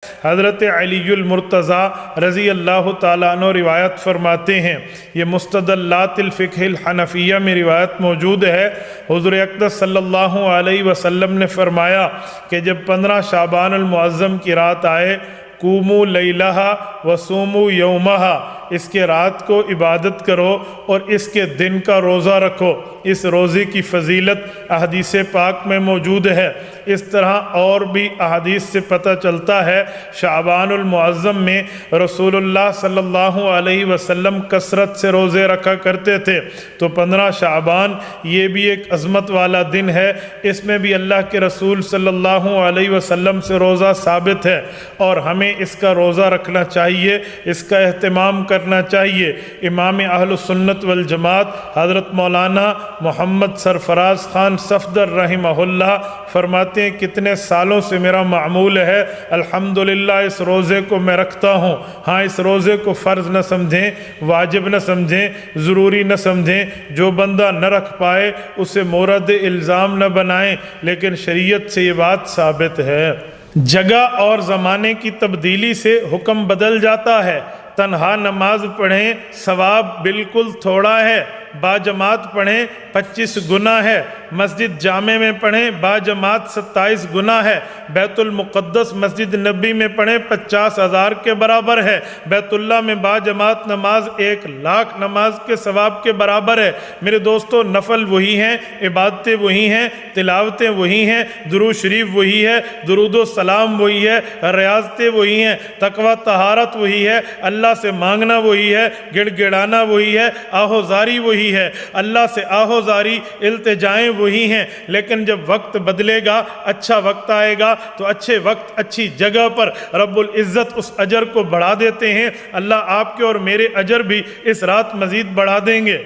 حضرت علی المرتضیٰ رضی اللہ تعالیٰ عنہ روایت فرماتے ہیں، یہ مستدلات الفقہ الحنفیہ میں روایت موجود ہے، حضور اقدس صلی اللہ علیہ وسلم نے فرمایا کہ جب 15 شعبان المعظم کی رات آئے، قوموا لیلہا وصوموا یومہا، اس کے رات کو عبادت کرو اور اس کے دن کا روزہ رکھو۔ اس روزے کی فضیلت احادیث پاک میں موجود ہے۔ اس طرح اور بھی احادیث سے پتہ چلتا ہے شعبان المعظم میں رسول اللہ صلی اللہ علیہ وسلم کثرت سے روزے رکھا کرتے تھے، تو 15 شعبان یہ بھی ایک عظمت والا دن ہے، اس میں بھی اللہ کے رسول صلی اللہ علیہ وسلم سے روزہ ثابت ہے اور ہمیں اس کا روزہ رکھنا چاہیے، اس کا اہتمام کرنا چاہیے۔ امام اہل سنت والجماعت حضرت مولانا محمد سرفراز خان صفدر رحمہ اللہ فرماتے ہیں کتنے سالوں سے میرا معمول ہے، الحمدللہ اس روزے کو میں رکھتا ہوں۔ ہاں، اس روزے کو فرض نہ سمجھیں، واجب نہ سمجھیں، ضروری نہ سمجھیں، جو بندہ نہ رکھ پائے اسے مورد الزام نہ بنائیں، لیکن شریعت سے یہ بات ثابت ہے۔ جگہ اور زمانے کی تبدیلی سے حکم بدل جاتا ہے۔ تنہا نماز پڑھیں ثواب بالکل تھوڑا ہے، باجماعت پڑھیں 25 گنا ہے، مسجد جامع میں پڑھیں باجماعت 27 گنا ہے، بیت المقدس مسجد نبی میں پڑھیں 50,000 کے برابر ہے، بیت اللہ میں باجماعت نماز 1,00,000 نماز کے ثواب کے برابر ہے۔ میرے دوستو، نفل وہی ہیں، عبادتیں وہی ہیں، تلاوتیں وہی ہیں، درود شریف وہی ہے، درود و سلام وہی ہے، ریاضتیں وہی ہیں، تقوی طہارت وہی ہے، اللہ سے مانگنا وہی ہے، گڑ گڑانا وہی ہے، آہوزاری وہی ہے، اللہ سے آہوزاری التجائیں وہی ہیں۔ لیکن جب وقت بدلے گا، اچھا وقت آئے گا، تو اچھے وقت اچھی جگہ پر رب العزت اس اجر کو بڑھا دیتے ہیں۔ اللہ آپ کے اور میرے اجر بھی اس رات مزید بڑھا دیں گے۔